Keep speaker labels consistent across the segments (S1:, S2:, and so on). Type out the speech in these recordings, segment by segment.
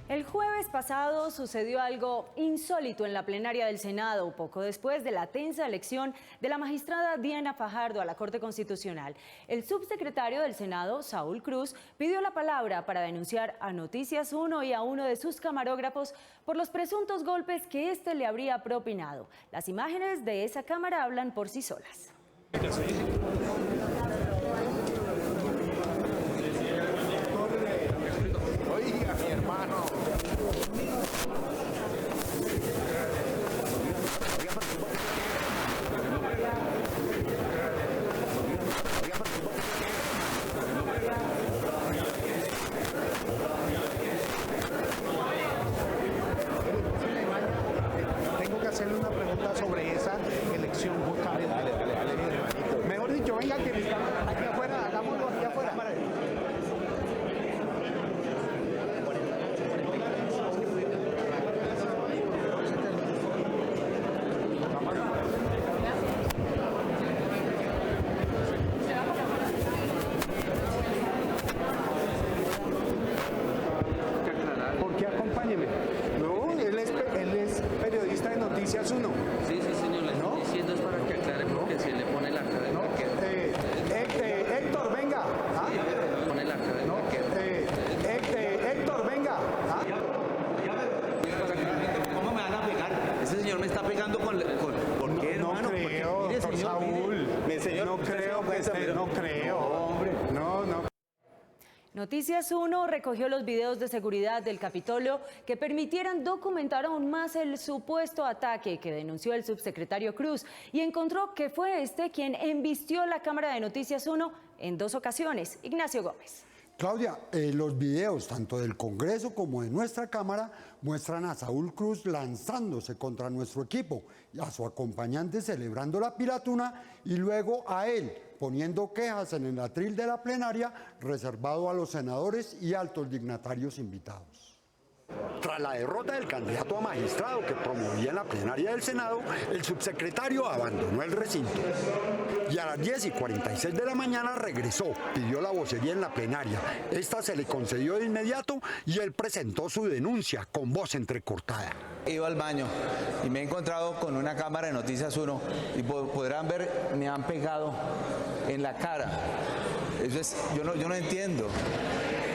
S1: El jueves pasado sucedió algo insólito en la plenaria del Senado, poco después de la tensa elección de la magistrada Diana Fajardo a la Corte Constitucional. El subsecretario del Senado, Saúl Cruz, pidió la palabra para denunciar a Noticias 1 y a uno de sus camarógrafos por los presuntos golpes que éste le habría propinado. Las imágenes de esa cámara hablan por sí solas.
S2: Oiga, mi hermano. Tengo que hacerle una pregunta sobre esa elección justamente. Dale. Mejor dicho, venga que aquí afuera, hagámoslo aquí afuera. Acompáñeme. No, él es periodista de Noticias 1.
S3: Sí, señor, le estoy diciendo es para que aclare porque se le pone la cara de vaquero.
S2: Héctor, venga. ¿Ah?
S3: Le pone la cara de vaquero.
S2: Héctor, venga. ¿Ah?
S3: ¿Cómo me van a pegar? Ese señor me está pegando con ¿por qué, hermano?
S2: No creo,
S3: mire,
S2: doctor
S3: señor,
S2: Saúl.
S3: mire, señor,
S2: No creo que esté, no creo.
S3: hombre.
S2: No.
S1: Noticias 1 recogió los videos de seguridad del Capitolio que permitieran documentar aún más el supuesto ataque que denunció el subsecretario Cruz y encontró que fue este quien embistió la cámara de Noticias 1 en 2 ocasiones. Ignacio Gómez.
S4: Claudia, los videos tanto del Congreso como de nuestra Cámara muestran a Saúl Cruz lanzándose contra nuestro equipo, y a su acompañante celebrando la piratuna y luego a él poniendo quejas en el atril de la plenaria reservado a los senadores y altos dignatarios invitados.
S5: Tras la derrota del candidato a magistrado que promovía en la plenaria del Senado, el subsecretario abandonó el recinto. Y a las 10:46 de la mañana regresó, pidió la vocería en la plenaria. Esta se le concedió de inmediato y él presentó su denuncia con voz entrecortada.
S6: Iba al baño y me he encontrado con una cámara de Noticias 1 y podrán ver, me han pegado en la cara. Eso es, yo no entiendo.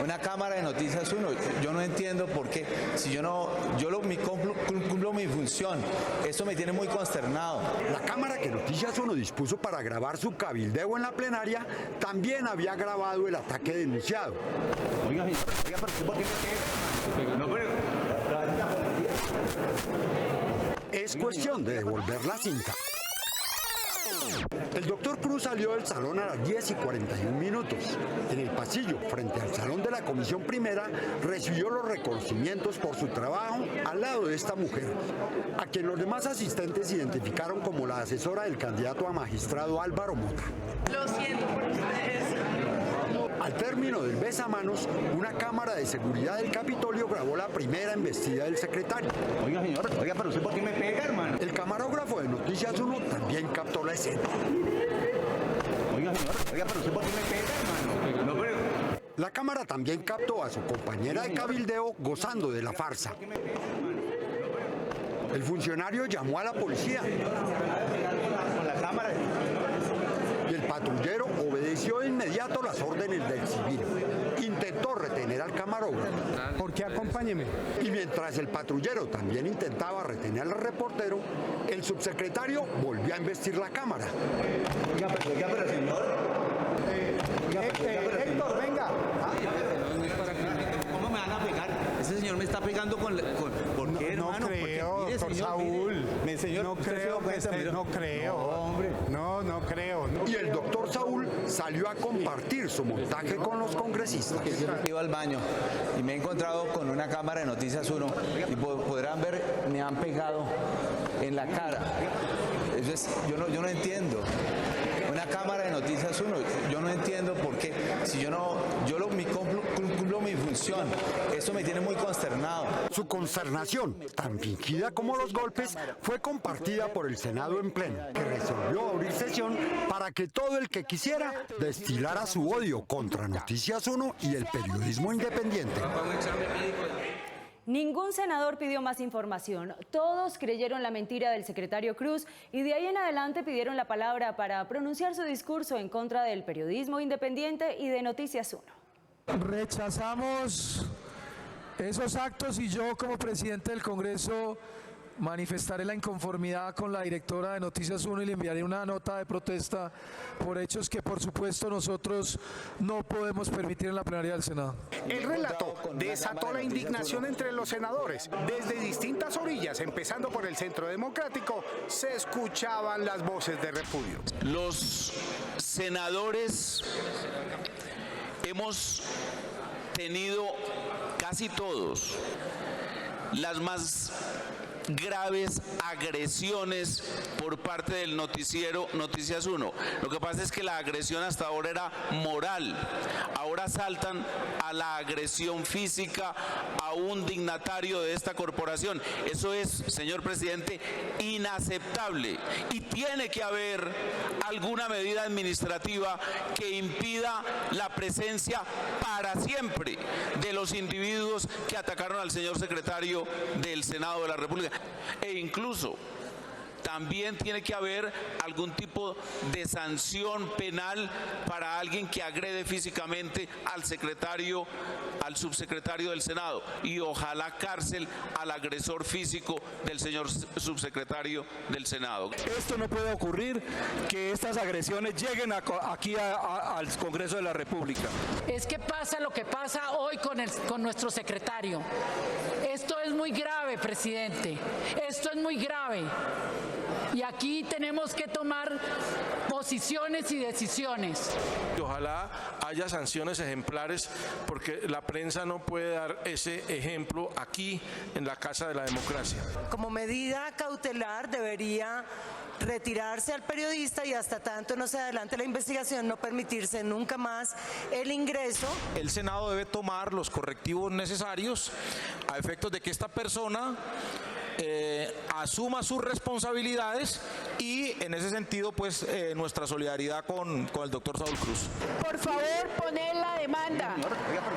S6: Una cámara de Noticias 1, yo no entiendo por qué. Si cumplo mi función, eso me tiene muy consternado.
S5: La cámara que Noticias 1 dispuso para grabar su cabildeo en la plenaria también había grabado el ataque denunciado.
S3: Oiga, pero ¿por qué me pega? No, pero...
S5: Es cuestión de devolver la cinta. El doctor Cruz salió del salón a las 10:41. En el pasillo, frente al salón de la Comisión Primera, recibió los reconocimientos por su trabajo al lado de esta mujer, a quien los demás asistentes identificaron como la asesora del candidato a magistrado Álvaro Mota.
S7: Lo siento por ustedes.
S5: Al término del besamanos, una cámara de seguridad del Capitolio grabó la primera embestida del secretario.
S3: Oiga, señor, pero ¿usted por qué me pega, hermano?
S5: El camarógrafo de Noticias 1 también captó la escena.
S3: Oiga, pero ¿usted por qué me pega, hermano? No, pero...
S5: La cámara también captó a su compañera de cabildeo gozando de la farsa. El funcionario llamó a la policía.
S3: Con la cámara...
S5: Y el patrullero obedeció de inmediato las órdenes del civil. Intentó retener al camarógrafo.
S2: ¿Por qué acompáñeme?
S5: Y mientras el patrullero también intentaba retener al reportero, el subsecretario volvió a embestir la cámara.
S3: Oiga, pero señor...
S2: Héctor, venga. ¿Ah?
S3: ¿Cómo me van a pegar? Ese señor me está pegando con... ¿Por qué, hermano?
S2: No creo,
S3: Porque, mire,
S2: doctor
S3: señor,
S2: Saúl.
S3: mire, señor,
S2: No
S3: usted se
S2: creo
S3: da
S2: que
S3: cuenta,
S2: esté,
S3: mira.
S2: no creo.
S3: No, hombre.
S2: No creo.
S5: Y el doctor Saúl salió a compartir su montaje con los congresistas.
S6: Iba al baño y me he encontrado con una cámara de Noticias 1 y podrán ver, me han pegado en la cara. Eso es, yo no entiendo. Una cámara de Noticias 1, yo no entiendo por qué. Si cumplo mi función, eso me tiene muy consternado.
S5: Su consternación, tan fingida como los golpes, fue compartida por el Senado en pleno, que resolvió abrir sesión para que todo el que quisiera destilara su odio contra Noticias 1 y el periodismo independiente.
S1: Ningún senador pidió más información. Todos creyeron la mentira del secretario Cruz y de ahí en adelante pidieron la palabra para pronunciar su discurso en contra del periodismo independiente y de Noticias 1.
S8: Rechazamos esos actos y yo, como presidente del Congreso, manifestaré la inconformidad con la directora de Noticias 1 y le enviaré una nota de protesta por hechos que, por supuesto, nosotros no podemos permitir en la plenaria del Senado.
S2: El relato desató la indignación entre los senadores. Desde distintas orillas, empezando por el Centro Democrático, se escuchaban las voces de repudio.
S9: Los senadores hemos tenido casi todos las más graves agresiones por parte del noticiero Noticias 1. Lo que pasa es que la agresión hasta ahora era moral. Ahora saltan a la agresión física a un dignatario de esta corporación. Eso es, señor presidente, inaceptable. Y tiene que haber alguna medida administrativa que impida la presencia para siempre de los individuos que atacaron al señor secretario del Senado de la República. E incluso también tiene que haber algún tipo de sanción penal para alguien que agrede físicamente al secretario, al subsecretario del Senado, y ojalá cárcel al agresor físico del señor subsecretario del Senado.
S8: Esto no puede ocurrir, que estas agresiones lleguen aquí al Congreso de la República.
S10: Es que pasa lo que pasa hoy con nuestro secretario. Esto es muy grave, presidente. Esto es muy grave. Y aquí tenemos que tomar posiciones y decisiones.
S8: Ojalá haya sanciones ejemplares, porque la prensa no puede dar ese ejemplo aquí en la Casa de la Democracia.
S7: Como medida cautelar debería retirarse al periodista y hasta tanto no se adelante la investigación, no permitirse nunca más el ingreso.
S8: El Senado debe tomar los correctivos necesarios a efectos de que esta persona asuma sus responsabilidades, y en ese sentido pues nuestra solidaridad con el doctor Saúl Cruz.
S10: Por favor, poner la demanda.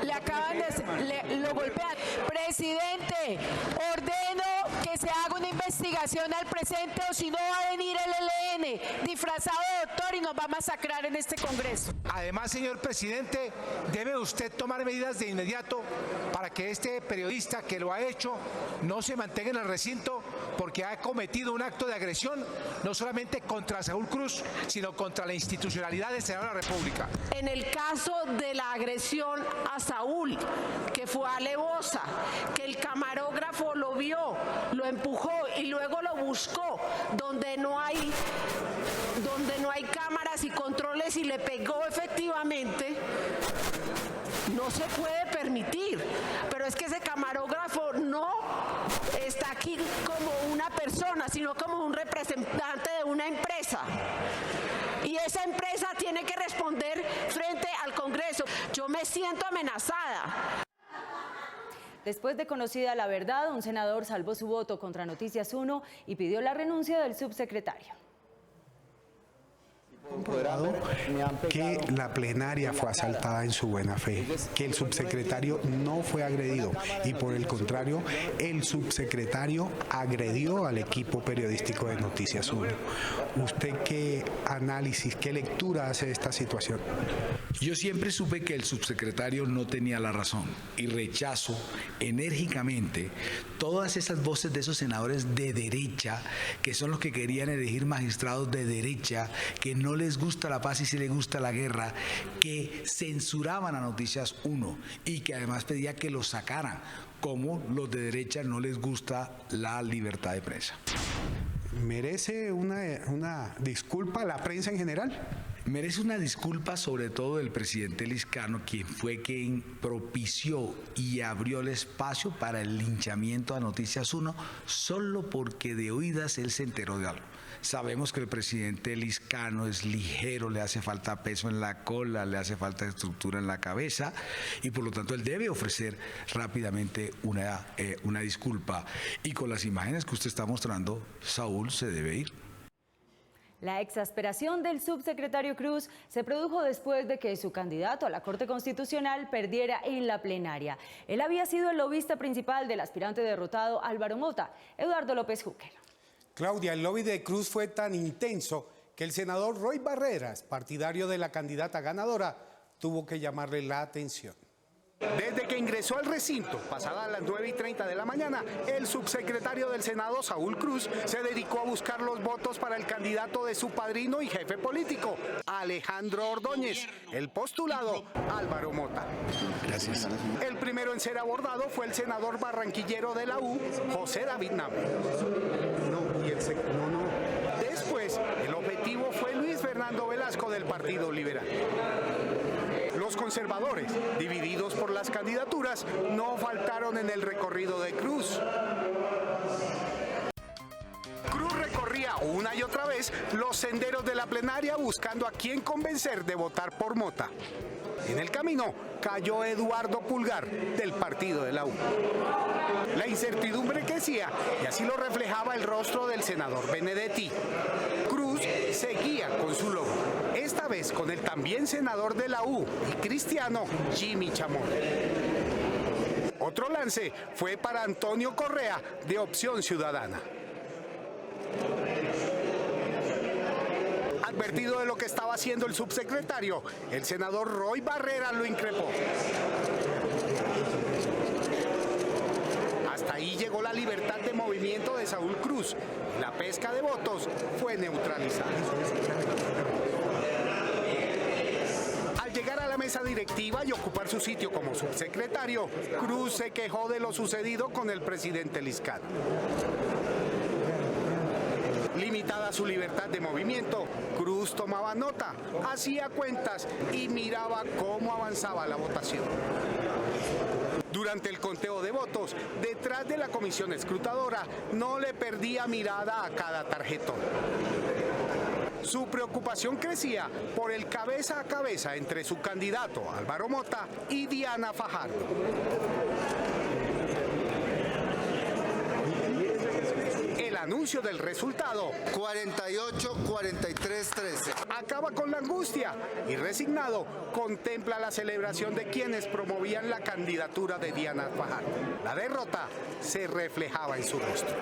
S10: Le acaban de... lo golpean. Presidente, ordeno que se haga una investigación al presente, o si no va a venir el ELN disfrazado de doctor y nos va a masacrar en este Congreso.
S2: Además, señor presidente, debe usted tomar medidas de inmediato para que este periodista que lo ha hecho no se mantenga en el recinto, porque ha cometido un acto de agresión no solamente contra Saúl Cruz, sino contra la institucionalidad del Senado de la República.
S10: En el caso de la agresión a Saúl, que fue alevosa, que el camarógrafo lo vio, lo empujó y luego lo buscó donde no hay cámaras y controles y le pegó efectivamente, no se puede permitir. Pero es que ese camarógrafo no está aquí como una persona, sino como un representante de una empresa. Y esa empresa tiene que responder frente al Congreso. Yo me siento amenazada.
S1: Después de conocida la verdad, un senador salvó su voto contra Noticias 1 y pidió la renuncia del subsecretario.
S2: Comprobado que la plenaria fue asaltada en su buena fe, que el subsecretario no fue agredido y por el contrario, el subsecretario agredió al equipo periodístico de Noticias 1. ¿Usted qué análisis, qué lectura hace de esta situación?
S11: Yo siempre supe que el subsecretario no tenía la razón y rechazo enérgicamente todas esas voces de esos senadores de derecha, que son los que querían elegir magistrados de derecha, que no les gusta la paz y sí les gusta la guerra, que censuraban a Noticias 1 y que además pedía que los sacaran, como los de derecha no les gusta la libertad de prensa.
S2: ¿Merece una disculpa a la prensa en general?
S11: Merece una disculpa sobre todo el presidente Liscano, quien fue quien propició y abrió el espacio para el linchamiento a Noticias 1, solo porque de oídas él se enteró de algo. Sabemos que el presidente Liscano es ligero, le hace falta peso en la cola, le hace falta estructura en la cabeza, y por lo tanto él debe ofrecer rápidamente una disculpa. Y con las imágenes que usted está mostrando, Saúl se debe ir.
S1: La exasperación del subsecretario Cruz se produjo después de que su candidato a la Corte Constitucional perdiera en la plenaria. Él había sido el lobista principal del aspirante derrotado Álvaro Mota. Eduardo López Júquer.
S12: Claudia, el lobby de Cruz fue tan intenso que el senador Roy Barreras, partidario de la candidata ganadora, tuvo que llamarle la atención.
S13: Desde que ingresó al recinto, pasadas las 9:30 de la mañana, el subsecretario del Senado, Saúl Cruz, se dedicó a buscar los votos para el candidato de su padrino y jefe político, Alejandro Ordóñez, el postulado Álvaro Mota.
S2: Gracias.
S13: El primero en ser abordado fue el senador barranquillero de la U, José David Nava. Después, el objetivo fue Luis Fernando Velasco del Partido Liberal. Los conservadores, divididos por las candidaturas, no faltaron en el recorrido de Cruz. Cruz recorría una y otra vez los senderos de la plenaria buscando a quién convencer de votar por Mota. En el camino cayó Eduardo Pulgar, del partido de la U. La incertidumbre crecía y así lo reflejaba el rostro del senador Benedetti. Cruz seguía con su logo, esta vez con el también senador de la U y cristiano Jimmy Chamorro. Otro lance fue para Antonio Correa, de Opción Ciudadana. Advertido de lo que estaba haciendo el subsecretario, el senador Roy Barreras lo increpó. Hasta ahí llegó la libertad de movimiento de Saúl Cruz. La pesca de votos fue neutralizada. Al llegar a la mesa directiva y ocupar su sitio como subsecretario, Cruz se quejó de lo sucedido con el presidente Liscano. Limitada su libertad de movimiento, Cruz tomaba nota, hacía cuentas y miraba cómo avanzaba la votación. Durante el conteo de votos, detrás de la comisión escrutadora, no le perdía mirada a cada tarjetón. Su preocupación crecía por el cabeza a cabeza entre su candidato Álvaro Mota y Diana Fajardo. El anuncio del resultado
S14: 48-43-13
S13: acaba con la angustia y resignado contempla la celebración de quienes promovían la candidatura de Diana Fajardo. La derrota se reflejaba en su rostro.